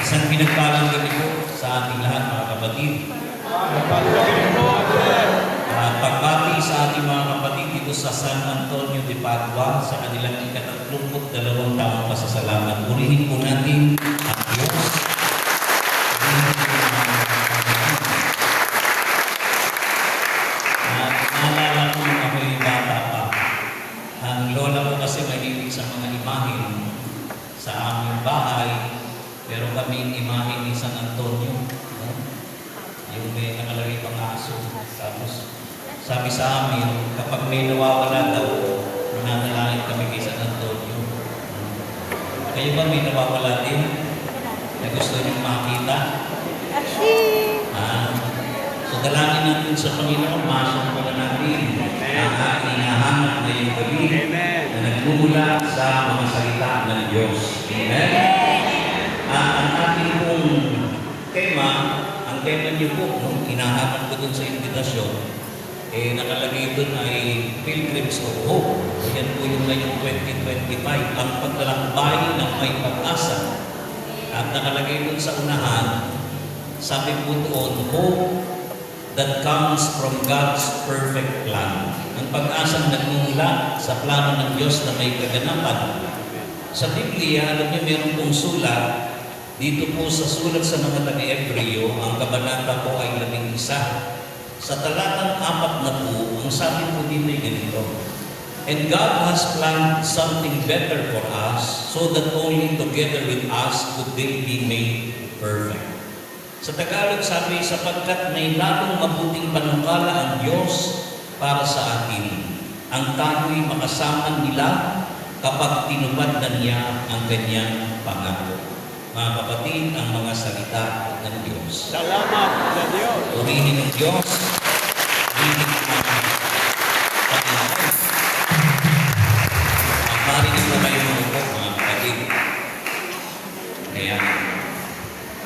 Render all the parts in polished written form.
Isang pinagpalang gabi po sa ating lahat, mga kapatid. Pagbati sa ating mga kapatid dito sa San Antonio de Padua sa kanilang ika-32 taong pasasalamat. Purihin po natin ang Diyos. Naalala ko nung ako'y bata pa. Ang lola ko kasi mahilig sa mga imahen sa aming bahay. Pero kami imahe ni San Antonio, no? Yung may nakalagay pang aso. Tapos sabi sa amin, kapag may nawawala daw, mananalangin kami kay San Antonio. Kayo ba may nawawala din na gusto niyong makita? So dalangin natin sa Panginoon, masok po na natin ang hinahanap na yung gabi na nagmumula sa mga salita ng Diyos. Amen? Ang ating pong tema, ang tema niyo po, no, hinahanap ko dun sa invitasyon, nakalagay dun ay Pilgrims of Hope. Yan po yung ngayong 2025, ang paglalakbay ng may pag-asa. At nakalagay dun sa unahan, sabi po doon, hope that comes from God's perfect plan. Ang pag-asang nagmumula sa plano ng Diyos na may kaganapan. Sa Biblia, alam niyo, meron pong sulat. Dito po sa sulat sa mga taga-Ebreo, ang kabanata po ay 11. Sa talatang 4 na po, ang sabi po dito ay ganito. And God has planned something better for us, so that only together with us could they be made perfect. Sa Tagalog sabi, sapagkat may lalong mabuting panukala ang Diyos para sa atin, ang tayo'y makasama nila kapag tinupad na niya ang kanyang pangako. Mga kapatid, ang mga salita ng Diyos. Salamat sa Diyos. Purihin ng Diyos. Purihin ng Panginoon. Marinig na kayo ng upo, mga kapatid. Kaya,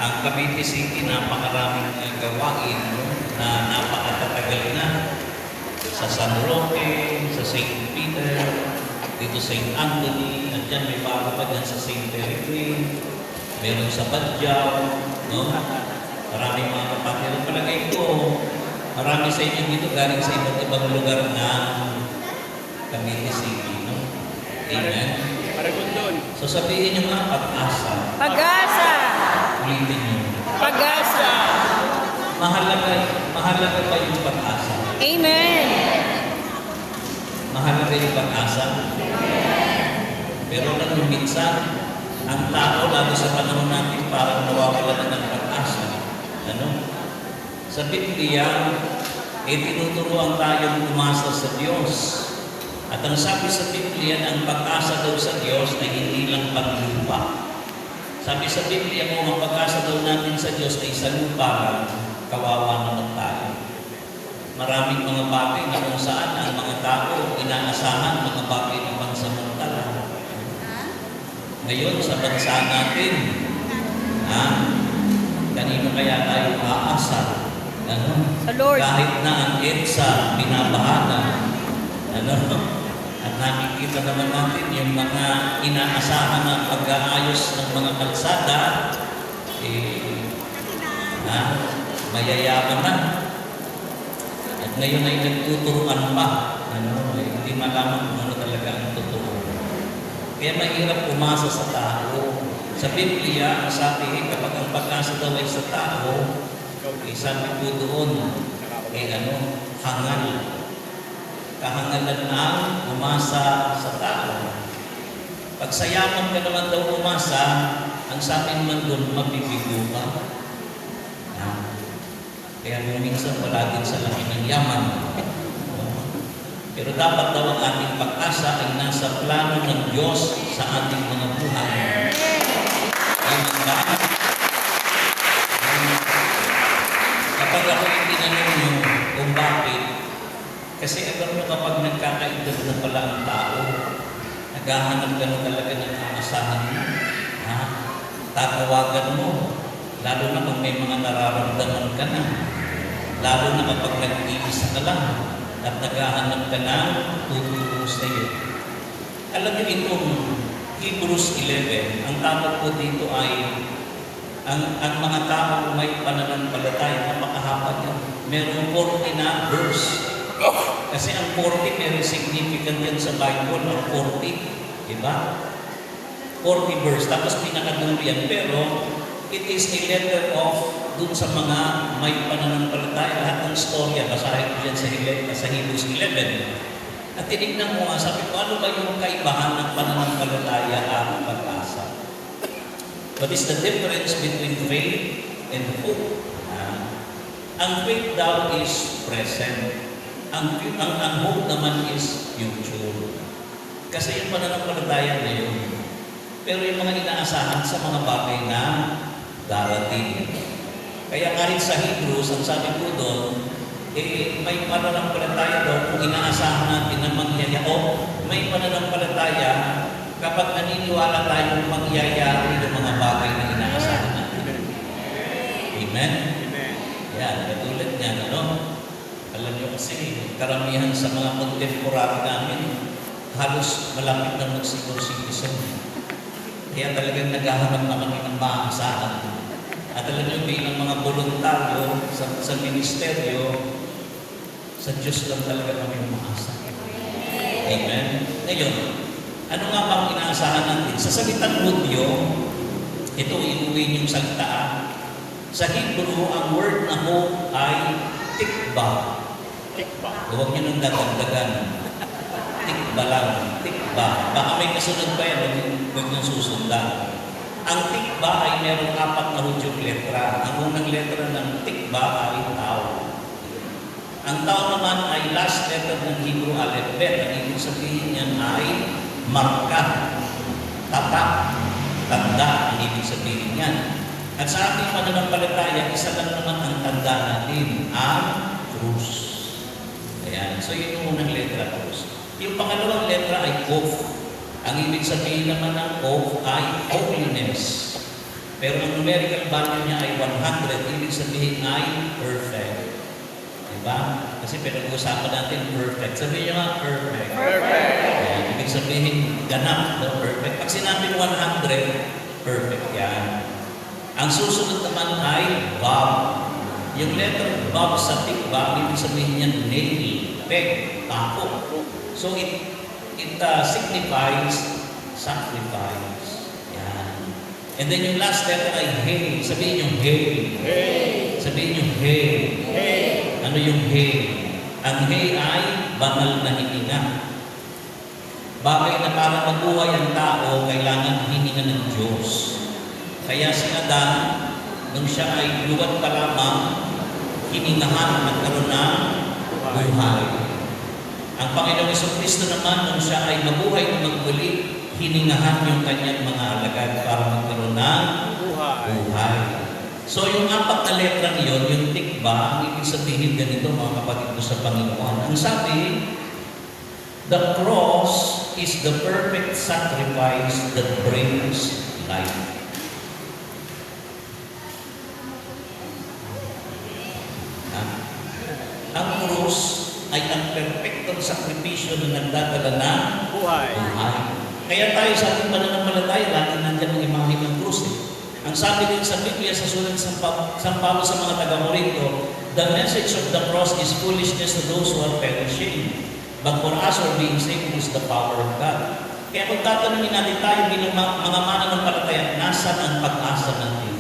ang Cavite City, napakaraming gawain, no, na napakatatagal na. Sa San Roque, sa St. Peter, dito sa St. Anthony, at dyan may bago pa dyan sa St. Peregrine. Meron sa Badyaw, no? Maraming mga kapatid. Palagay ko, marami sa inyo dito galing sa iba't ibang lugar na Cavite City, no? Amen? So sabihin nyo nga, pag-asa. Pag-asa! Ulitin nyo. Pag-asa! Mahalaga ba yung pag-asa? Amen! Mahalaga yung pag-asa? Pero lang minsan, ang tao, lalo sa panahon natin, parang nawawala na ng pag-asa. Ano? Sa Biblia, tinuturuan tayong umasa sa Diyos. At ang sabi sa Biblia, ang pag-asa daw sa Diyos ay hindi lang paglupa. Sabi sa Biblia, kung ang pag-asa daw natin sa Diyos ay sa lupa lang, kawawa naman tayo. Maraming mga bagay na kung saan ang mga tao inaasahan, mga bagay ng pansamantala. Ngayon, sa bansa natin, kanino kaya tayo aasa? Ano? Sa Lord. Kahit na ang EDSA, binabahala. Ano? At nakikita naman natin yung mga inaasahan na pag-aayos ng mga kalsada, mayayaman na. At ngayon ay nagtuturuan pa. Ano? Hindi malaman kung ano talaga ang totoo. Kaya mahirap umasa sa tao. Sa Biblia, ang sabi, kapag ang pag-asa daw ay sa tao, sabi po doon, hangal. Kahangalan ang umasa sa tao. Pag sa yaman ka naman daw umasa, ang sabi naman doon, mabibigo ka. Kaya minsan wala din sa laki ng yaman. Pero dapat daw ang ating pag-asa ay nasa plano ng Diyos sa ating mga buhay. Amen ba? Kapag ako itinanong nyo kung bakit, kasi alam nyo kapag nagkakaedad na pala ang tao, naghahanap ka na talaga ng kaasahan mo. Tatawagan mo, lalo na kung may mga nararamdaman ka na. Lalo na kapag nag-iisa ka lang at naghahanap ka na tutulong sa iyo. Alam niyo itong Hebrews 11, ang tawag po dito ay Ang mga tao may pananampalataya, napakahaba yan. Merong 40 na verse. Kasi ang 40, merong significant yan sa Bible, ang 40. Diba? 40 verse, tapos pinakadulo yan. Pero, it is a letter of dun sa mga may pananampalataya. Lahat ng storya, basahin ko dyan sa Hebrews 11. At tinignan mo nga, sabi ko, ano ba yung kaibahan ng pananampalataya at pag-asa? What is the difference between faith and hope? Ang faith daw is present. Ang hope naman is future. Kasi yung pananampalataya na yun. Pero yung mga inaasahan sa mga bagay na darating. Kaya kahit sa Hebrews, ang sabi ko doon, may pananampalataya daw kung inaasahan natin na mangyayari. O may pananampalataya kapag naniniwala tayong mangyayari ng mga bagay na inaasahan natin. Amen? Amen. Yan, katulad niyan, ano? Alam niyo kasi, karamihan sa mga contemporary namin, halos malapit na mag-senior. Kaya talagang naghahanap na kami ng maasahan. At alam niyo, bilang mga voluntaryo sa ministeryo, sa Diyos lang talaga kami umaasa. Amen? Ngayon, ano nga bang inaasahan natin? Sa salitang Hudyo, ito iuwi niyong salita. Sa Hebrew, ang word na hope ay tikba. Tikba. Huwag niyo nang dadagdagan. Tikba lang. Tikba. Baka may kasunod pa yan, huwag niyong susundan. Ang tikba ay merong 4 na hudyong letra. Ang unang letra ng tikba ay tao. Ang tao naman ay last letter ng Hebrew alphabet. Ang ibig sabihin niyan ay marka, tatak, tanda. Ang ibig sabihin niyan. At sa ating pananampalataya, isa lang naman ang tanda natin, ang krus. Ayan. So yun yung unang letra, krus. Yung pangalawang letra ay Kof. Ang ibig sabihin naman ng Kof ay holiness. Pero ang numerical value niya ay 100. Ibig sabihin ay perfect. Diba? Kasi pinag-uusapan natin perfect. Sabihin niyo nga perfect. Perfect. Ayan. Ibig sabihin ganap, no? Perfect. Pag sinabing 100, perfect yan. Ang susunod naman ay Bob. Yung letter Bob sa tikba, ibig sabihin niyan nail, peg, tako. So it signifies sacrifice. Yan. And then yung last letter ay Hey. Sabihin yung Hey. Hey. Sabihin yung Hey. Hey. Ano yung Hey? Ang Hey ay banal na hininga. Bagay na para mabuhay ang tao, kailangan hininga ng Diyos. Kaya si Adan, nung siya ay luwat pa lamang, hiningahan nagkaroon ng buhay. Ang Panginoong Jesucristo naman, nung siya ay mabuhay na magmuli, hiningahan yung kanyang mga alagad para magkaroon ng buhay. So yung 4 na letra niyon, yung tikba, ang ibig sabihin ganito mga kapatid ko sa Panginoon. Ang sabi, the cross is the perfect sacrifice that brings life. Ang krus ay ang perfectong sakripisyo na nagdadala ng Buhay. buhay. Kaya tayo sa ating pananampalataya, lagi nandiyan ang imahe ng krus. Ang sabi din sa Biblia sa sulat ng San Pablo sa mga taga-Corinto, the message of the cross is foolishness to those who are perishing. But for us who are being saved is the power of God. Kaya kung tatanungin natin tayo bilang mga mananampalataya, nasaan ang pag-asa natin?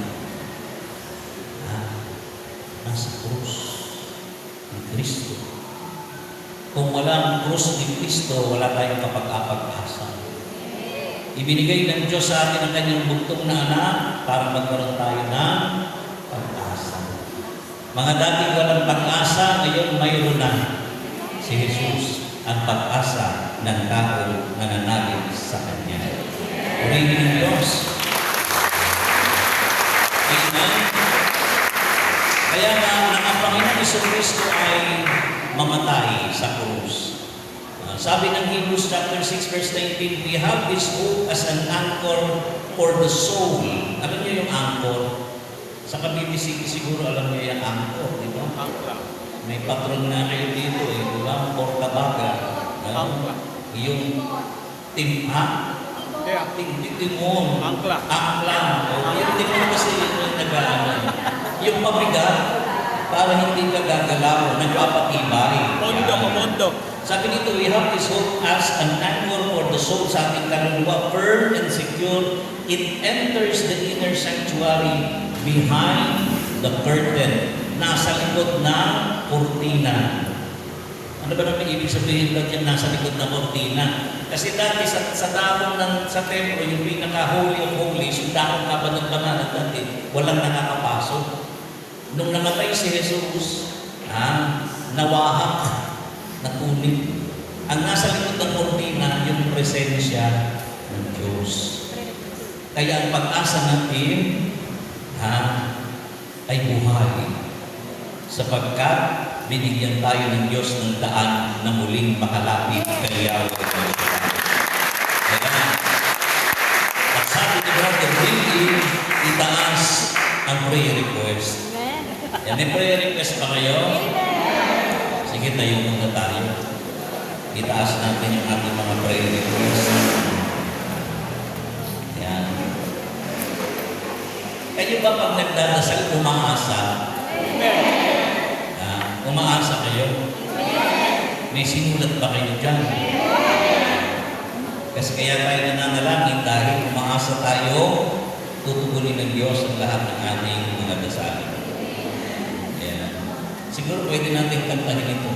Nasa krus ni Kristo. Kung wala ang krus ni Kristo, wala tayong kapag-apag-asa. Ibinigay ng Diyos sa atin ang kanyang bugtong na anak para magkaroon tayo ng pag-asa. Mga dating walang pag-asa, ngayon mayroon na si Jesus, ang pag-asa ng tao na nananalig sa Kanya. Purihin ng Diyos. Amen. Kaya nga, ang Panginoon Jesucristo ay mamatay sa krus. Sabi ng Hebrews chapter 6 verse 19, we have this hope as an anchor for the soul. Alam niyo yung anchor? Sa BBC siguro alam niyo yung anchor, di ba? Angkla. May patron na kayo dito, di ba? Portabaga. Yung timha. Tingtimon. Angkla. Angkla. O, yung tingnan kasi yung nag-ano. Yung mabigat, para hindi ka gagalaw, nagpapatibay. Pondo. Sabi nito, we have this hope as an anchor for the soul sa ating kaluluwa, firm and secure. It enters the inner sanctuary behind the curtain. Nasa likod ng kurtina. Ano ba naman ibig sabihin lang yan, nasa likod ng kurtina? Kasi dati sa dahon sa templo, yung pinaka-holy of holies, yung dahon kaban ng banana dati, walang nakakapasok. Nung namatay si Jesus, nawahak, natunib. Ang nasa likod ng kurtina, yung presensya ng Diyos. Kaya ang pag-asa natin, ay buhay. Sapagkat binigyan tayo ng Diyos ng daan na muling makalapit kay Yahweh. Kaya, at sabi ni Brother Willie, itaas ang prayer request. Yan, may prayer request pa kayo? Sige, tayo muna tayo. Itaas natin yung ating mga prayer request. Yan. Kayo ba pag nagdadasal, umaasa? Umaasa kayo? May sinulat ba kayo dyan? Kasi kaya tayo nananalangin dahil umaasa tayo, tutugunin ng Diyos ang lahat ng ating mga dasalin. Ayan. Siguro pwede natin kantahin ito.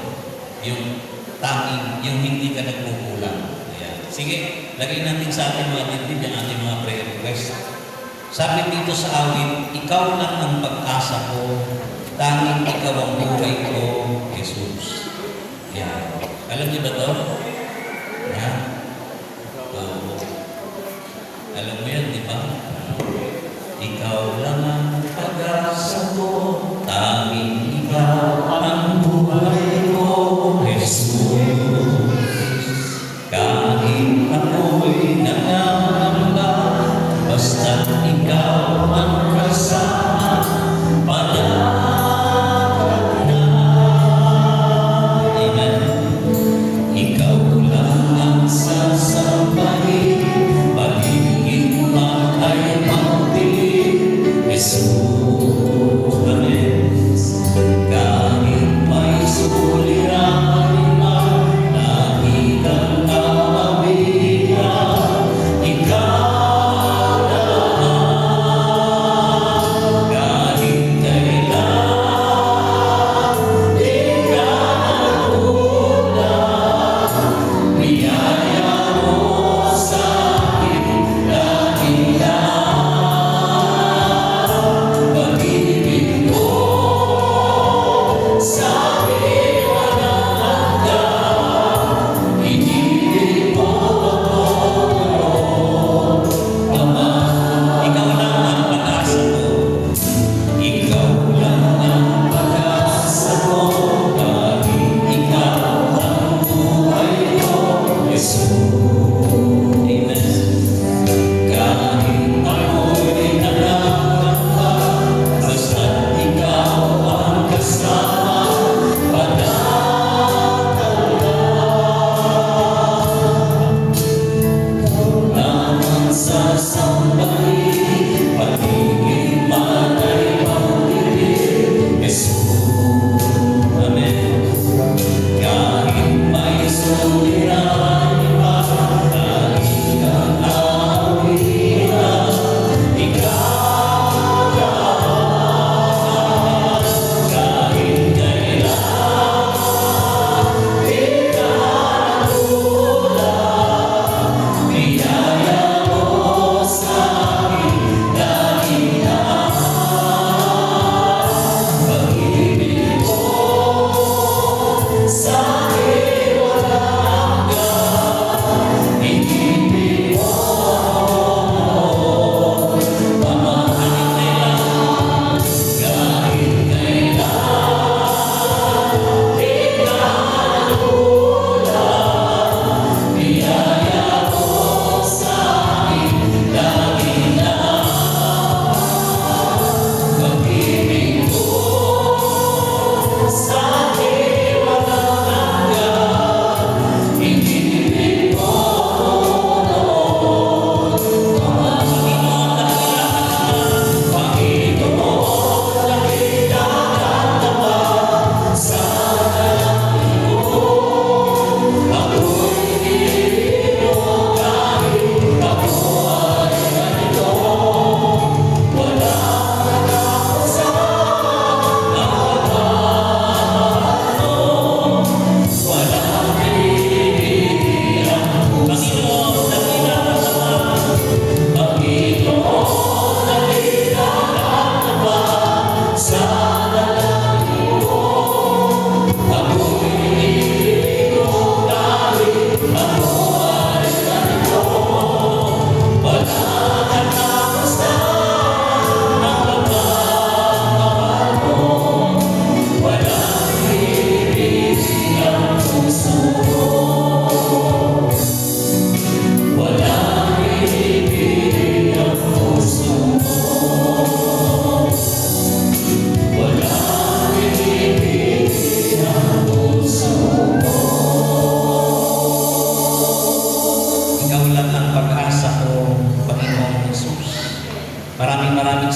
Yung tanging, yung hindi ka nagkukulang. Ayan. Sige, lagay natin sa ating mga dibdib ang ating mga prayer request. Sabi dito sa awit, ikaw lang ang pag-asa ko, tanging ikaw ang buhay ko, Jesus. Yan. Alam niyo ba ito? Yan. Alam mo yan, di ba? Ikaw lang ang pag-asa ko, tanging ikaw ang buhay ko, Jesus. Kahit ako'y nangangamba, basta't ikaw ang kasama,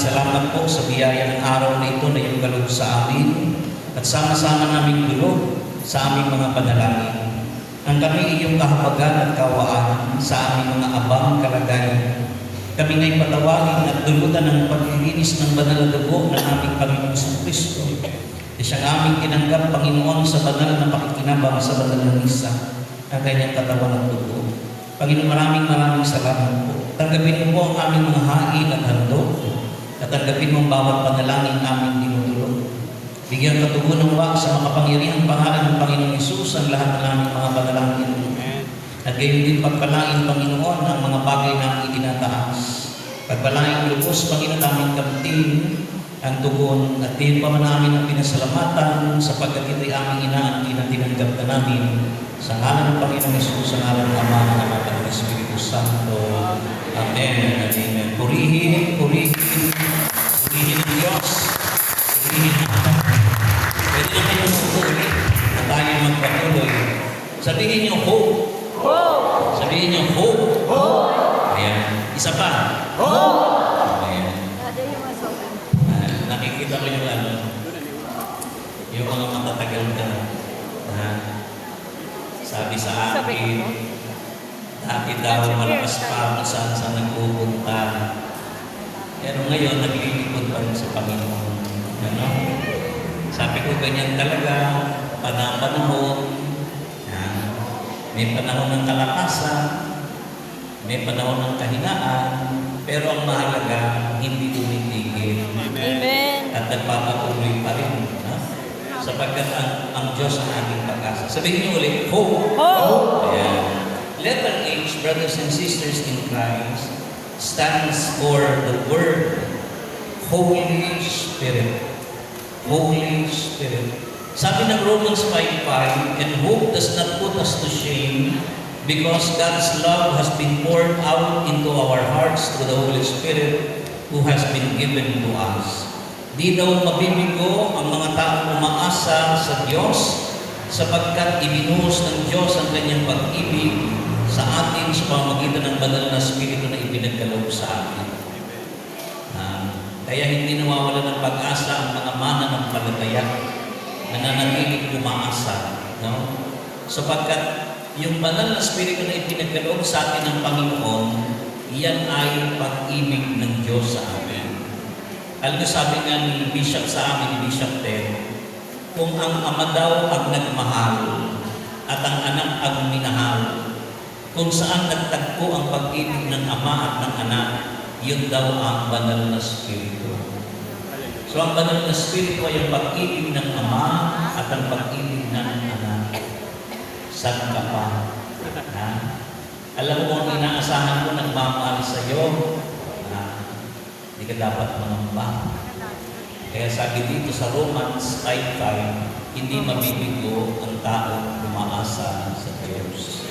salamat po sa biyaya ng araw na ito na iyong galog sa amin at sama-sama naming dulog sa aming mga panalangin. Ang kami iyong kahabagan at kawaan sa aming mga abang kalagayan. Kami nga'y patawagin at dulutan ng paglilinis ng banal na dugo ng aming Panginoong Kristo. Siyang aming tinanggap, Panginoon, sa banal na pakikinabang sa banal na misa, ang kanyang katawan at dugo. Panginoon, maraming salamat po. Tanggapin mo po ang aming mga hain at handog, at tanggapin mo ang bawat panalangin aming dinudulog. Bigyan katugon ng wak sa makapangyarihang pangalan ng Panginoong Hesus ang lahat ng aming mga panalangin. At gayon din pagpalain, Panginoon, ang mga bagay na aming itinataas. Pagpalain lubos, Panginoon, aming kamtin, ang tugon at din pa man namin ang pinasalamatan sapagkat ito'y aming inaangkin at tinanggap na namin sa ngalan ng Panginoong Hesus, sa ngalan ng Ama, ng Anak at ng Espiritu Santo. Amen and amen. Purihin ng Diyos. Purihin ng Diyos. Pwede naman yung pupuli na tayo magpatuloy. Sabihin niyo hope. Hope. Sabihin niyo hope. Hope. Ayan. Isa pa. Hope. Ayan. Nakikita ko yung mga matatagal ka na sabi sa akin, dati daw malakas pa kung saan nagpupunta. Pero ngayon, naglilipod pa rin sa Panginoon. Ano? Sabi ko, ganyan talaga, panahon. May panahon ng kalakasan, may panahon ng kahinaan, pero ang mahalaga, hindi tumitigil. Amen. At nagpapatuloy pa rin. No? Sapagkat ang Diyos ang ating pag-asa. Sabihin niyo ulit, hope. Hope. Ayan. Letter H, brothers and sisters in Christ, stands for the word Holy Spirit. Holy Spirit. Sabi ng Romans 5:5, and hope does not put us to shame because God's love has been poured out into our hearts through the Holy Spirit who has been given to us. Di daw mabibigo ang mga taong umaasa sa Diyos sapagkat ibinuhos ng Diyos ang kanyang pag-ibig sa atin sa pamamagitan ng banal na Espiritu na ipinagkaloob sa atin. Kaya hindi nawawala ng pag-asa ang mga mananampalataya na nanatiling umaasa. No? Sapagkat yung banal na Espiritu na ipinagkaloob sa atin ng Panginoon, iyan ay pag-ibig ng Diyos sa amin. Alam mo, sabi nga ni Bishop sa amin, ni Bishop Ted, kung ang Ama daw ang nagmahal at ang Anak ang minahal, kung saan nagtagpo ang pag-ibig ng Ama at ng Anak, yun daw ang banal na Espiritu. So ang banal na Espiritu ay ang pag-ibig ng Ama at ang pag-ibig ng Anak. Saan ka pa? Alam mo kung inaasahan mo nagmamahal sa iyo, hindi ka dapat mangamba. Kaya sabi dito sa Romans 5:5, hindi mabibigo ang taong umaasa sa Diyos.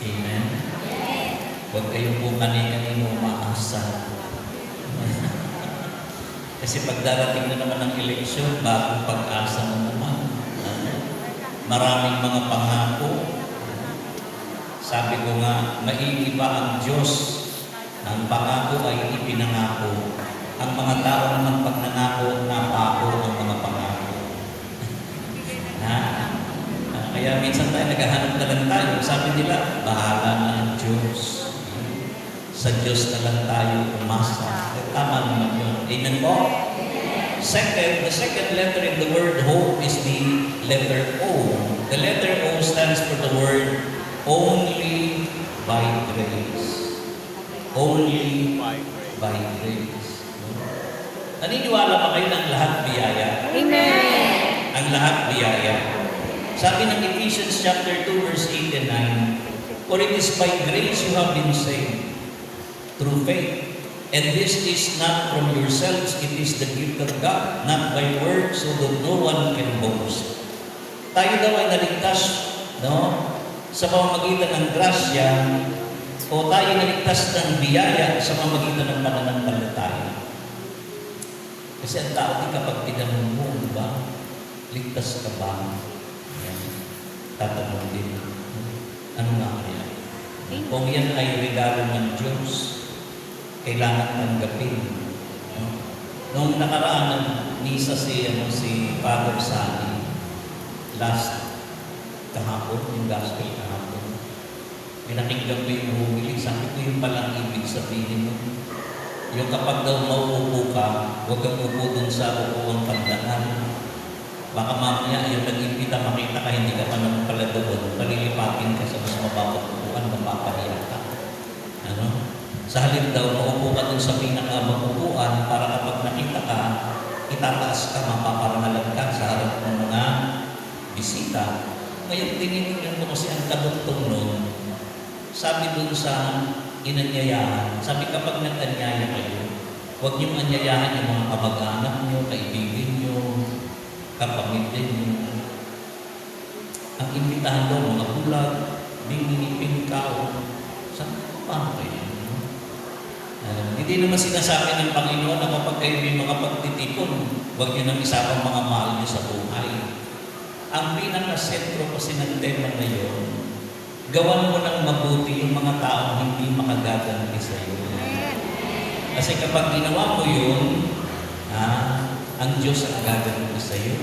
Amen. Huwag kayong po kanino umaasa. Kasi pagdarating na naman ng eleksyon, bagong pag-asa na naman. Maraming mga pangako. Sabi ko nga, maiiba ang Diyos. Ang pangako ay ipinangako. Ang mga tao naman pag nangako, napako ang mga pangako. Kaya minsan tayo naghahanap na lang tayo. Sabi nila, bahala na ang Diyos. Sa Diyos na lang tayo umasa. Tama naman yun. Amen po? The second letter in the word hope is the letter O. The letter O stands for the word only by grace. Only by grace. Naniniwala ba kayo ng lahat biyaya? Amen. Ang lahat biyaya. Sabi ng Ephesians chapter 2 verse 8 and 9, for it is by grace you have been saved through faith. And this is not from yourselves, it is the gift of God, not by works, so that no one can boast. Tayo daw ay naligtas, no? Sa pamamagitan ng grasya, o tayo naligtas ng biyaya sa pamamagitan ng pananampalataya. Kasi ang tao di kapag tinanong mo, ba? Ligtas ka ba? Yan. Tatanong din. Ano nga kaya? Kung yan ay regalo ng Diyos, kailangan tanggapin. No? Noong nakaraan ng misa si Father Sani, last kahapon, yung gospel kahapon, may nakinggan ko yung humili. Sabi ko yung palang ibig sabihin mo. Yung kapag daw mauupo ka, huwag kang upo dun sa upuang pandangan. Baka mamaya yung nag-impita, makita ka, hindi ka pa naman pala doon, palilipatin ka sa mas mababang upuan, mapapahiya ka. Ano? Sa halip daw, maupo ka dun sa pinakamabang upuan para kapag nakita ka, itataas ka, mapaparangalan ka sa harap ng mga bisita. Ngayon, tinignan mo kasi ang kadugtong nun, sabi dun sa inanyayahan, sabi kapag nag-anyaya kayo, huwag niyong anyayahan yung mga kamag-anak niyo, kaibigan niyo, kapamilya niyo. Ang imbitahan daw, mga bulag, binginipin kao. Sabi ko, paano kayo? Hindi naman sinasabi ng Panginoon na kapag kayo may mga pagtitipon, huwag niyo nang isapang mga mahal niyo sa buhay. Ang pinaka-sentro kasi ng tema na yun, gawan mo ng mabuti yung mga taong hindi makagaganti sa iyo. Kasi kapag ginawa mo yun, ang Diyos ang gaganti sa iyo.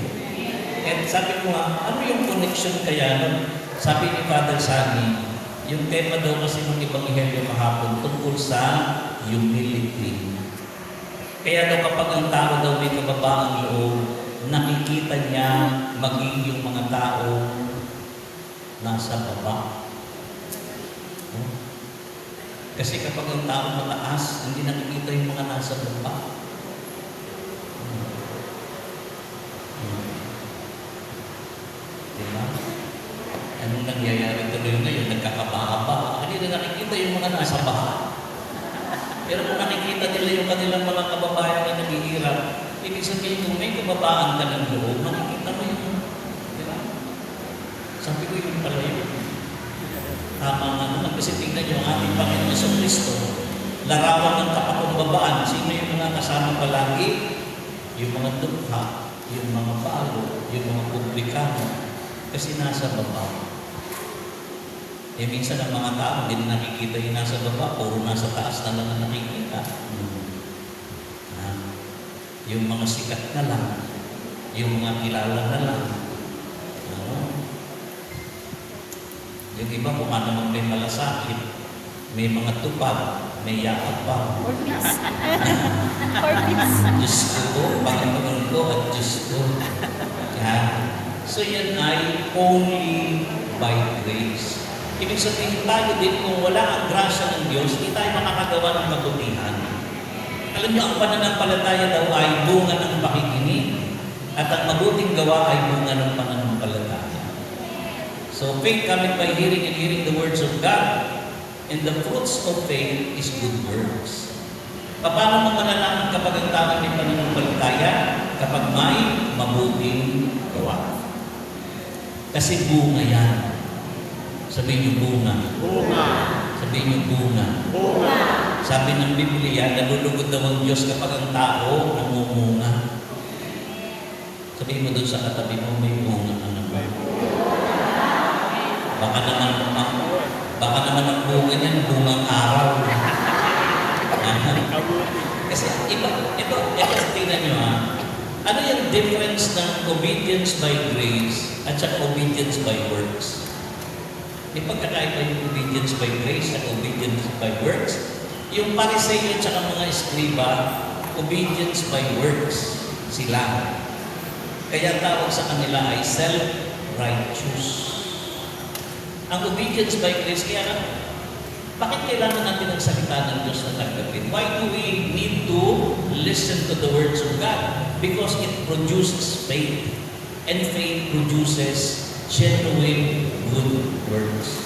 At sabi ko nga, ano yung connection kaya nun? Sabi ni Father Sani, yung tema daw kasi ng Ebanghelyo kahapon tungkol sa humility. Kaya daw kapag ang tao daw may kababaang loob, nakikita niya maging yung mga tao nasa baba. Kasi kapag ang tao mataas, hindi nakikita yung mga nasa baba. Diba? Anong nangyayari tuloy ngayon? Nagkakabahaba. Hindi na nakikita yung mga nasa baha. Pero kung nakikita nila yung kanilang mga kababayan na naghihirap, ibig sabihin kung may kababaan ka ng loob, makikita mo yun. Diba? Sabi ko yun pala yun. Tama nga naman. Kasi tingnan nyo, ang ating Panginoon sa Kristo, larawan ng kapakumbabaan. Sino yung mga kasama palagi? Yung mga dukha, yung mga bago, yung mga publikano. Kasi nasa baba. Eh minsan ang mga tao, hindi nakikita yung nasa baba, puro nasa taas na lang ang nakikita. Yung mga sikat na lang, yung mga kilala na lang. Yung iba, kung ano may malasakit, may mga tupad, may yakap pa. Diyos ko, Panginoon ko at Diyos ko. So yan ay only by grace. Ibig sabihin tayo din, kung wala ang grasya ng Diyos, hindi tayo makakagawa ng kabutihan. Alam niyo, ang pananampalataya daw ay bunga ng pakikinig at ang mabuting gawa ay bunga ng pananampalataya. So faith cometh by hearing and hearing the words of God, and the fruits of faith is good works. Paano mo malalaman kapag ang tao may pananampalataya? Kapag may mabuting gawa. Kasi bunga yan. Sabihin niyo bunga. Bunga. Sabihin niyo bunga. Bunga. Sabi ng Biblia, nalulugod daw ang Diyos kapag ang tao namumunga. Sabihin mo doon sa katabi mo, may bunga ka naman. Baka naman ang bunga niyan, bungang araw. Kasi ito tingnan nyo ha. Ano yung difference ng obedience by grace at saka obedience by works? May pagkakaiba yung obedience by grace at obedience by works. Yung Pariseo at saka mga eskriba, obedience by works sila. Kaya tawag sa kanila ay self-righteous. Ang obedience by grace, kaya bakit kailangan natin ang salita ng Diyos na tanggapin? Why do we need to listen to the words of God? Because it produces faith. And faith produces genuine good works.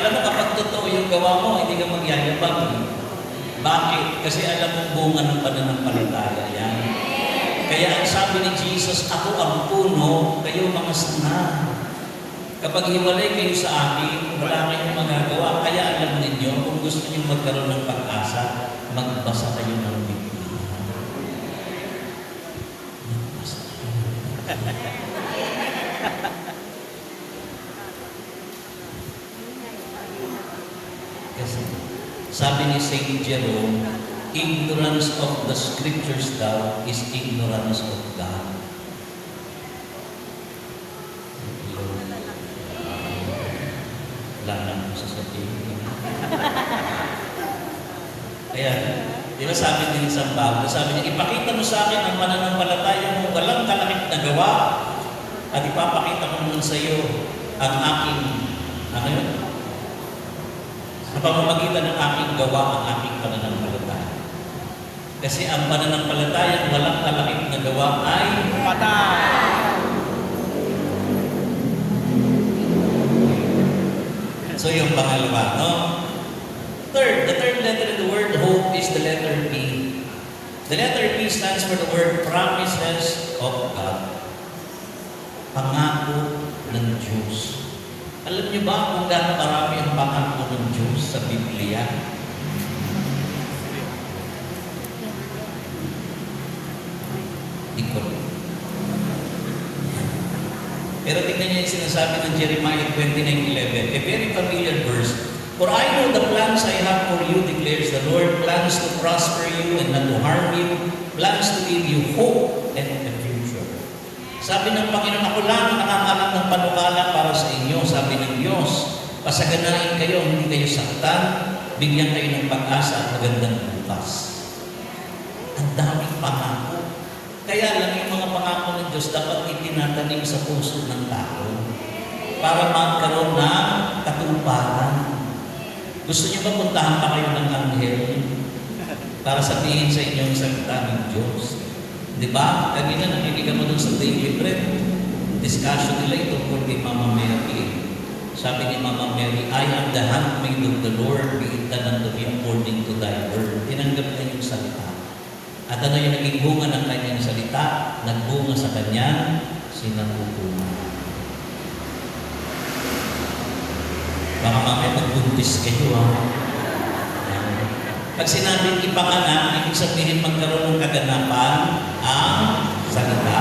Kapag totoo yung gawa mo, hindi ka magyayabang. Bakit? Kasi alam mong bunga ng pananampalataya yan. Kaya ang sabi ni Jesus, ako ang puno, kayo mga sanga. Kapag hiwalay kayo sa akin, wala kayong magagawa. Kaya alam ninyo, kung gusto niyo magkaroon ng pag-asa, magbasa kayo ng Biblia. Magbasa kayo ng Biblia. Kasi sabi ni Saint Jerome, ignorance of the scriptures daw is ignorance of God. Wala lang kung sasabihin. Kaya, di ba sabi din sa Pablo, sabi niya, ipakita mo sa akin ang pananampalataya mo walang kalakip na gawa at ipapakita ko naman sa iyo ang aking, ano yun? Sa pamamagitan ng aking gawa ang aking pananampalataya. Kasi ang pananampalataya walang kalakip na gawa ay Patay. so yung pangalawa, no? Third, the third letter in the word hope is the letter P. The letter P stands for the word promises of God. Pangako ng Diyos. Alam niyo ba kung gaano karami ang pangako ng Diyos sa Biblia? Ikot. Pero tingnan niyo yung sinasabi ng Jeremiah 29:11, a very familiar verse. For I know the plans I have for you, declares the Lord, plans to prosper you and not to harm you, plans to give you hope and a future. Sabi ng Panginoon, ako lang nakakalam ng panukala para sa inyo, sabi ng Diyos. Pasaganain kayo, hindi kayo saktan, bigyan kayo ng pag-asa at magandang bukas. Ang daming pangako. Kaya lang yung mga pangako ng Diyos dapat itinatanim sa puso ng tao para magkaroon ng katuparan. Gusto niyo ba puntahan pa kayo ng anghel para sabihin sa inyo ang salita ng Diyos? Di ba? Kanina nakikinig mo dun sa daily bread. Discussion nila ito for kay Mama Mary. Sabi ni Mama Mary, I am the handmaid of the Lord, be it done unto me according to thy word. Tinanggap na yung salita. At ano yung naging bunga ng kanyang salita? Nagbunga sa kanyang sinapupunan. Baka mamaya magbuntis kayo, ha? Pag sinabing ipanganak, ibig sabihin magkaroon ng kaganapan ang salita.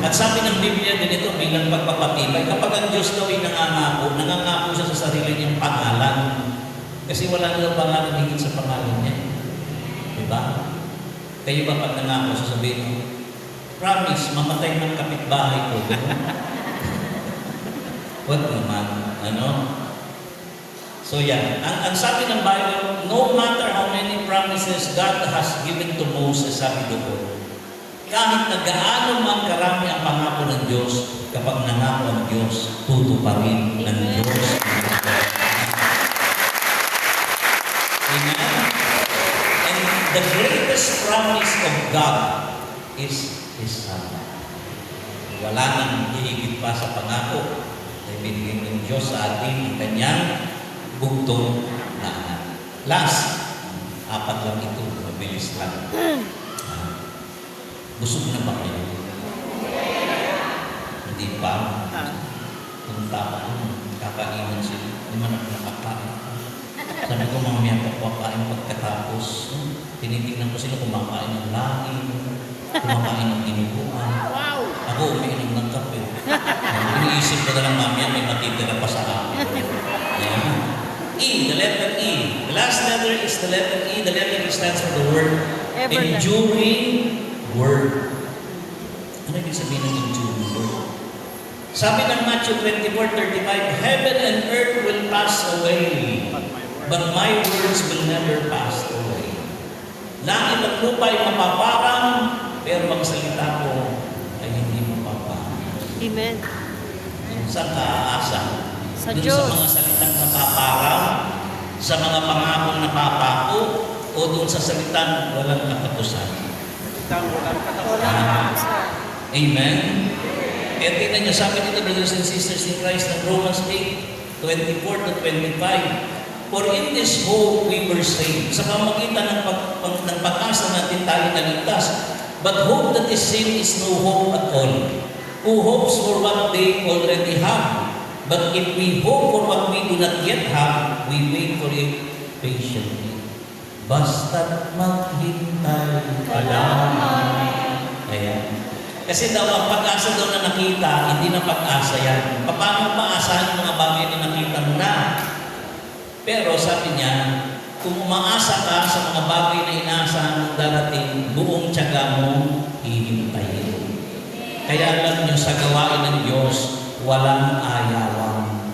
At sabi ng Biblia din ito bilang pagpapatibay, kapag ang Diyos daw ay nangangako siya sa sarili niyang pangalan. Kasi wala na pangalan higit sa pangalan niya. Diba? Kayo ba pag nangako sasabihin mo, promise, mamatay ng kapitbahay ko. Huwag naman. Ano? So yan, ang sabi ng Bible, no matter how many promises God has given to Moses, sabi doon, kahit na gaano man karami ang pangako ng Diyos, kapag nangako ang Diyos, tutuparin ng Diyos. Amen? And the greatest promise of God is His Son. Wala nang hihigit pa sa pangako na ibinigay ng Diyos sa atin ang kanyang bugtong na anak. Last, 4 lang ito, mabilis lang. Busog na ba kayo? Hindi pa. Punta ako, kakainan sila. Hindi man ako nakakain. Sabi ko, mamaya pagkakain pagkatapos. Tinitingnan ko sila kumakain ng langin, kumakain ng tinubuan. Ako umiinom ng kape. Iniisip ko na lang mamaya may matitira pa sa akin. E, the letter E. The last letter is the letter E. The letter E stands for the word enduring word. Ano ibig sabihin ng enduring word? Sabi ng Matthew 24:35, heaven and earth will pass away, but my words will never pass away. Langit at lupa ay mapaparang, pero ang salita ko ay hindi mapaparang. Amen. Saan ka aasa? Sa Dun Diyos. sa mga salitang napaparang, sa mga pangakong napapako, o doon sa salitang walang katapusan. Amen? Kaya tingnan niyo, sabi dito, brothers and sisters in Christ, ng Romans 8:24-25, for in this hope we were saved. Sa pamagitan ng pag-asa natin tayo naligtas. But hope that is seen is no hope at all. Who hopes for what they already have? But if we hope for what we do not yet have, we wait for it patiently. Basta't maghintay ka lamang. Ayan. Kasi daw, ang pag-asa daw na nakita, hindi na pag-asa yan. Paano paasahan yung mga bagay na nakita mo na? Pero sabi niya, kung umaasa ka sa mga bagay na inaasahan mong darating, buong tiyaga mo hihintayin. Kaya alam niyo, sa gawain ng Diyos, walang ayawan.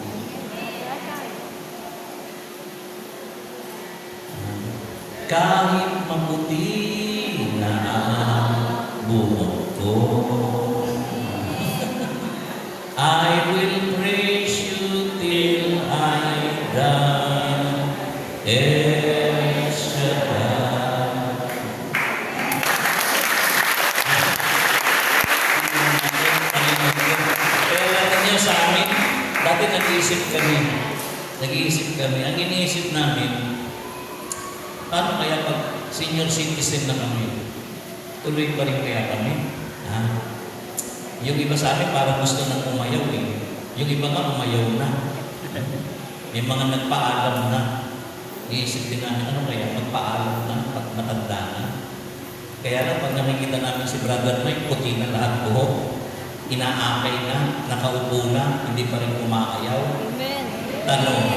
Kahit maputi na ang buhok ko, I will praise you till I die. El Shaddai. Kaya natin niyo sa amin, dati nag-iisip kami. Ang iniisip namin, paano kaya pag senior citizen na kami, tuloy pa rin kaya kami? Ha? Yung iba sa amin parang gusto nang umayaw eh. Yung iba nga umayaw na. May mga nagpaalam na. Iisip din namin, ano kaya magpaalam na pag matanda na. Kaya lang pag nakikita namin si Brother Mike, puti na lahat buhok. Inaakay na, nakaupo na, hindi pa rin umaayaw. Amen. Tanong,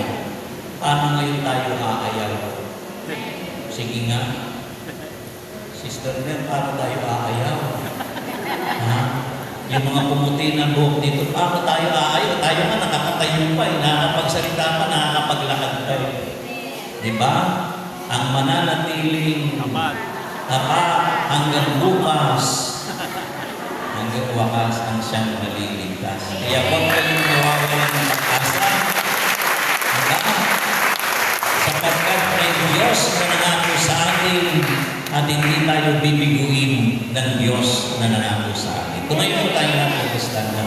paano ngayon tayo aayaw? Sige nga. Sister Nel, paano tayo aayaw? Ha? Yung mga pumuti ng buhok dito, paano tayo aayaw? Tayo nga nakakatayo pa, nakakapagsalita pa, nakakapaglakad pa. Diba? Ang mananatiling Tapat. hanggang bukas, hanggang wakas ang siyang maliligtas. Kaya huwag kayong mawawalan ng pag-asa. Diba? Sapagkat may Diyos na nangako sa atin at hindi tayo bibiguin ng Diyos na nangako sa atin. Tumayo tayo ng pag-stand na.